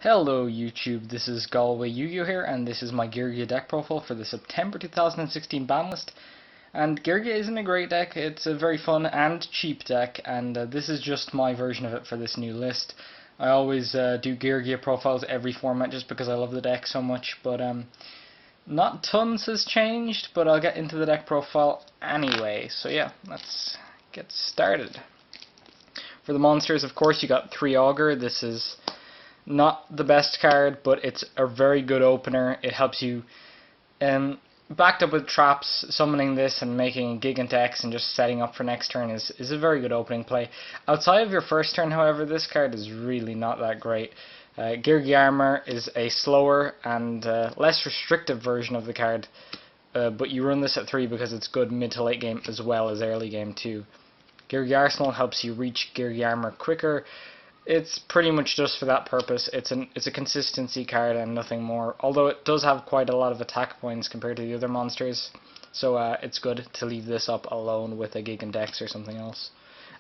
Hello YouTube, this is Galway Yu-Gi-Oh here, and this is my Geargia deck profile for the September 2016 ban list. And Geargia isn't a great deck, it's a very fun and cheap deck, and this is just my version of it for this new list. I always do Geargia profiles every format just because I love the deck so much, but not tons has changed, but I'll get into the deck profile anyway. So yeah, let's get started. For the monsters, of course, you got 3 Augur. This is not the best card, but it's a very good opener. It helps you, backed up with traps, summoning this and making a Gigant X and just setting up for next turn is a very good opening play. Outside of your first turn, however, this card is really not that great. Geargia Armor is a slower and less restrictive version of the card, but you run this at 3 because it's good mid to late game as well as early game too. Geargia Arsenal helps you reach Geargia Armor quicker. It's pretty much just for that purpose. It's a consistency card and nothing more. Although it does have quite a lot of attack points compared to the other monsters, so it's good to leave this up alone with a Gigant X or something else.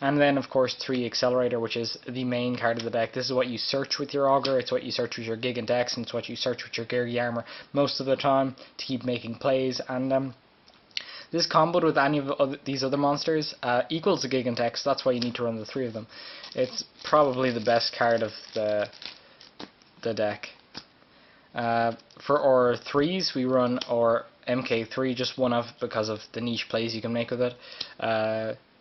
And then of course 3 Accelerator, which is the main card of the deck. This is what you search with your Augur, it's what you search with your Gigant X, and it's what you search with your Geargia Armor most of the time to keep making plays. And this comboed with any of these other monsters equals a Gigant X. That's why you need to run the 3 of them. It's probably the best card of the deck. For our 3s, we run our MK3, just one of because of the niche plays you can make with it.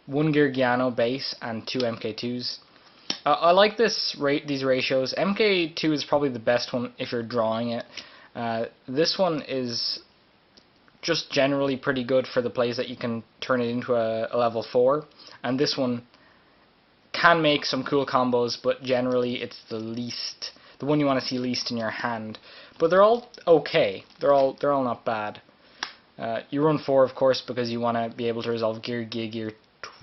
1 Geargiano base and 2 MK2s. I like these ratios. MK2 is probably the best one if you're drawing it. This one is just generally pretty good for the plays that you can turn it into a level 4, and this one can make some cool combos, but generally it's the one you want to see least in your hand. But they're all okay. They're all not bad. You run 4, of course, because you want to be able to resolve Gear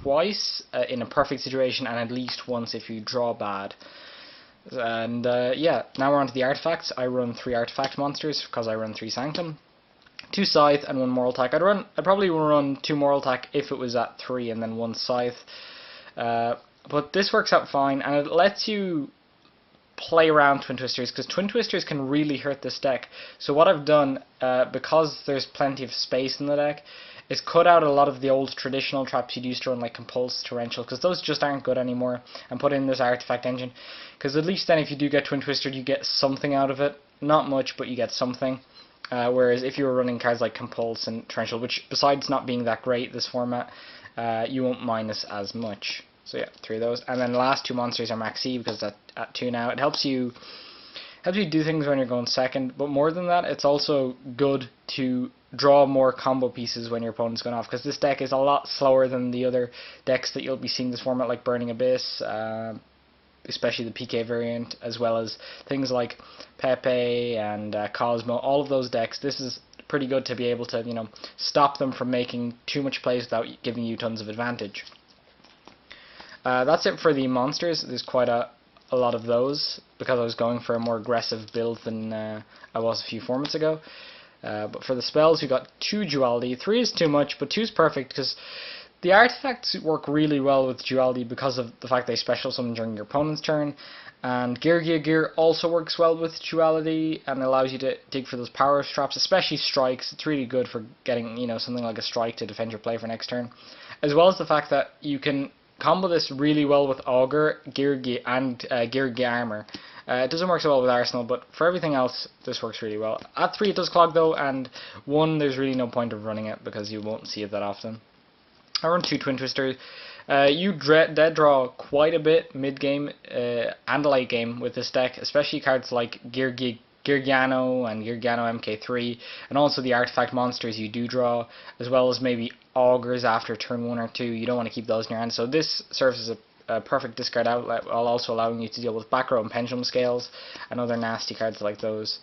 twice in a perfect situation, and at least once if you draw bad. And yeah, now we're on to the artifacts. I run 3 artifact monsters because I run 3 Sanctum. 2 Scythe and 1 Moral Attack. I'd probably run 2 Moral Attack if it was at 3 and then 1 Scythe. But this works out fine, and it lets you play around Twin Twisters, because Twin Twisters can really hurt this deck. So what I've done, because there's plenty of space in the deck, is cut out a lot of the old traditional traps you'd used to run, like Compulse, Torrential, because those just aren't good anymore, and put in this Artifact Engine. Because at least then if you do get Twin Twistered, you get something out of it. Not much, but you get something. Whereas if you were running cards like Compulse and Torrential, which besides not being that great this format, you won't minus as much. So yeah, 3 of those. And then the last 2 monsters are Max E, because that's at 2 now. It helps you do things when you're going second, but more than that, it's also good to draw more combo pieces when your opponent's going off, because this deck is a lot slower than the other decks that you'll be seeing this format, like Burning Abyss, especially the PK variant, as well as things like Pepe and Cosmo. All of those decks, this is pretty good to be able to, stop them from making too much plays without giving you tons of advantage. That's it for the monsters. There's quite a lot of those, because I was going for a more aggressive build than I was a few formats ago. But for the spells, we got 2 Duality. 3 is too much, but 2 is perfect, because the artifacts work really well with Duality because of the fact they special summon during your opponent's turn. And Geargia Gear also works well with Duality and allows you to dig for those power traps, especially strikes. It's really good for getting, something like a strike to defend your play for next turn. As well as the fact that you can combo this really well with Augur, Geargia, and Geargia Armor. It doesn't work so well with Arsenal, but for everything else, this works really well. At 3 it does clog though, and 1 there's really no point of running it because you won't see it that often. I run 2 Twin Twisters. You dead draw quite a bit mid-game and late game with this deck, especially cards like Geargiano and Geargiano MK3, and also the artifact monsters you do draw, as well as maybe Augurs after turn 1 or 2. You don't want to keep those in your hand, so this serves as a perfect discard outlet, while also allowing you to deal with back row and pendulum scales and other nasty cards like those.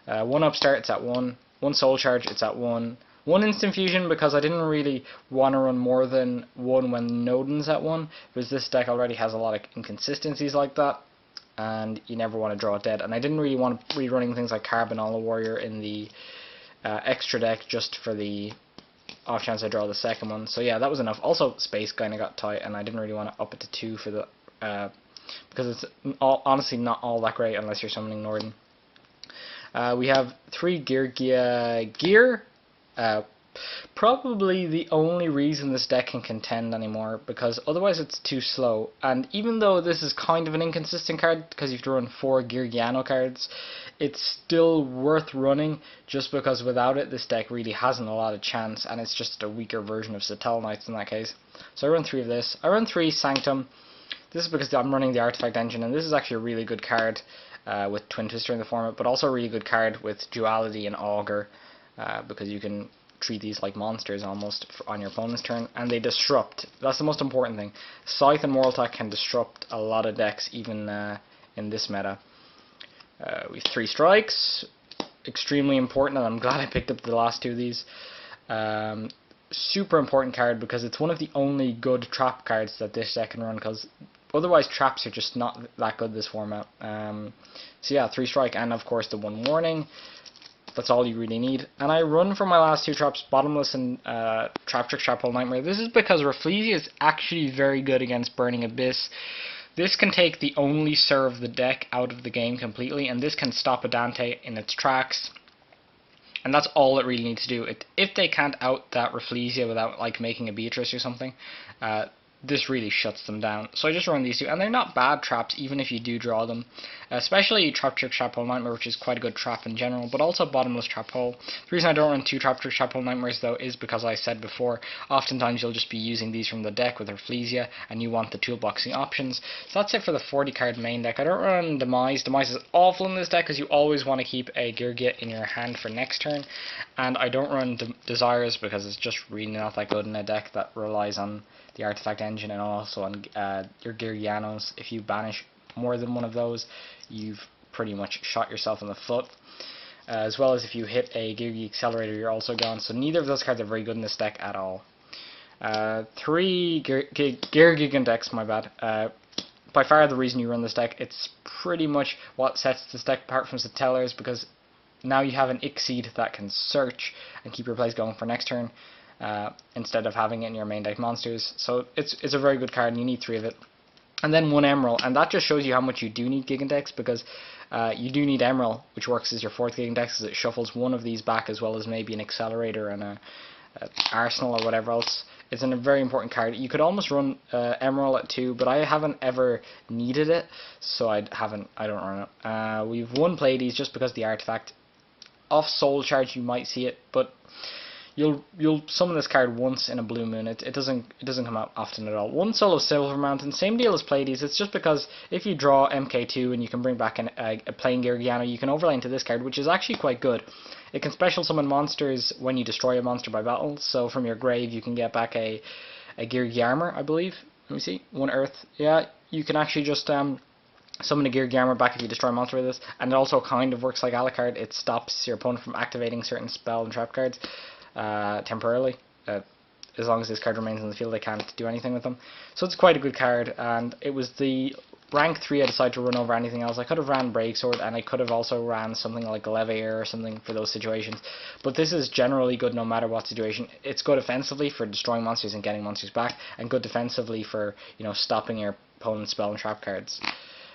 1 Upstart, it's at 1. 1 Soul Charge, it's at 1. 1 Instant Fusion, because I didn't really want to run more than 1 when Nodin's at 1, because this deck already has a lot of inconsistencies like that, and you never want to draw it dead. And I didn't really want to be running things like Carbonella Warrior in the extra deck just for the off chance I draw the second one. So yeah, that was enough. Also, space kind of got tight, and I didn't really want to up it to 2 for the because it's honestly not all that great unless you're summoning Norden. We have 3 Geargia gear. Probably the only reason this deck can contend anymore, because otherwise it's too slow. And even though this is kind of an inconsistent card because you have to run 4 Geargiano cards, it's still worth running just because without it this deck really hasn't a lot of chance, and it's just a weaker version of Satel Knights in that case. So I run 3 of this. I run 3 Sanctum. This is because I'm running the Artifact Engine, and this is actually a really good card with Twin Twister in the format, but also a really good card with Duality and Augur, because you can treat these like monsters almost on your opponent's turn, and they disrupt. That's the most important thing. Scythe and Mortal can disrupt a lot of decks, even in this meta. We have 3 strikes, extremely important, and I'm glad I picked up the last 2 of these. Super important card because it's one of the only good trap cards that this deck can run, because otherwise traps are just not that good this format. So yeah, 3 strike, and of course the 1 warning. That's all you really need. And I run for my last 2 traps, Bottomless and Trap Trick, Trap Hole, Nightmare. This is because Rafflesia is actually very good against Burning Abyss. This can take the only Sir of the deck out of the game completely, and this can stop a Dante in its tracks. And that's all it really needs to do. If they can't out that Rafflesia without like making a Beatrice or something, this really shuts them down. So I just run these 2, and they're not bad traps even if you do draw them. Especially Trap Trick, Trap Hole, Nightmare, which is quite a good trap in general, but also Bottomless, Trap Hole. The reason I don't run 2 Trap Trick, Trap Hole, Nightmares though is because I said before, oftentimes you'll just be using these from the deck with Rafflesia, and you want the toolboxing options. So that's it for the 40 card main deck. I don't run Demise. Demise is awful in this deck because you always want to keep a Geargia in your hand for next turn, and I don't run Desires because it's just really not that good in a deck that relies on the Artifact Engine and also on your Geargianos. If you banish more than one of those, you've pretty much shot yourself in the foot. As well as if you hit a Geargia Accelerator, you're also gone. So neither of those cards are very good in this deck at all. 3 Geargigan decks, my bad. By far the reason you run this deck. It's pretty much what sets this deck apart from Satellar's, because now you have an Exceed that can search and keep your plays going for next turn, instead of having it in your main deck monsters. So it's a very good card, and you need 3 of it. And then 1 Emerald, and that just shows you how much you do need Gigan decks, because you do need Emerald, which works as your 4th Gigan deck, because it shuffles one of these back, as well as maybe an Accelerator and a Arsenal or whatever else. It's a very important card. You could almost run Emerald at 2, but I haven't ever needed it, so I don't run it. We've 1 Pleiades just because the artifact. Off Soul Charge you might see it, but you'll summon this card once in a blue moon. It doesn't come out often at all. 1 Solo Silver Mountain, same deal as Pleiades. It's just because if you draw MK2 and you can bring back a plain Geargiano, you can overlay into this card, which is actually quite good. It can special summon monsters when you destroy a monster by battle. So from your grave you can get back a Geargia Armor, I believe. Let me see. 1 Earth. Yeah, you can actually just summon a Geargia Armor back if you destroy a monster with this, and it also kind of works like Alucard. It stops your opponent from activating certain spell and trap cards temporarily. As long as this card remains in the field, they can't do anything with them. So it's quite a good card, and it was the rank 3 I decided to run over anything else. I could have ran Breaksword, and I could have also ran something like Levier or something for those situations. But this is generally good no matter what situation. It's good offensively for destroying monsters and getting monsters back, and good defensively for, you know, stopping your opponent's spell and trap cards.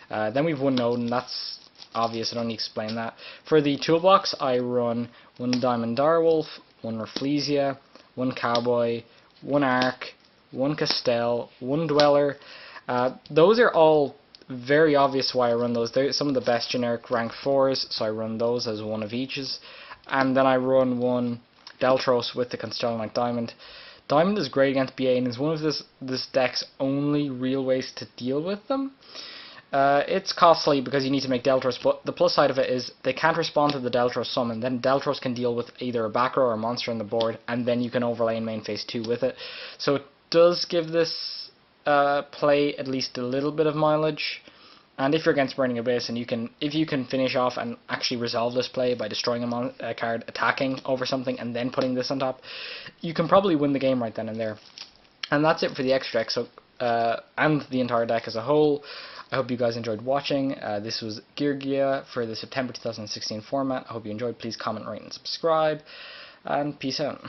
Then we've 1 Node, and that's obvious, I don't need to explain that. For the toolbox, I run 1 Diamond Direwolf, 1 Rafflesia, 1 Cowboy, 1 Ark, 1 Castell, 1 Dweller. Those are all very obvious why I run those. They're some of the best generic rank 4s, so I run those as 1 of each's. And then I run 1 Deltros with the Constellant Diamond. Diamond is great against BA, and is one of this deck's only real ways to deal with them. It's costly because you need to make Deltros, but the plus side of it is they can't respond to the Deltros summon. Then Deltros can deal with either a back row or a monster on the board, and then you can overlay in main phase 2 with it. So it does give this play at least a little bit of mileage. And if you're against Burning Abyss, and if you can finish off and actually resolve this play by destroying a card, attacking over something, and then putting this on top, you can probably win the game right then and there. And that's it for the extra deck, so and the entire deck as a whole. I hope you guys enjoyed watching. This was Geargia for the September 2016 format. I hope you enjoyed. Please comment, rate, and subscribe. And peace out.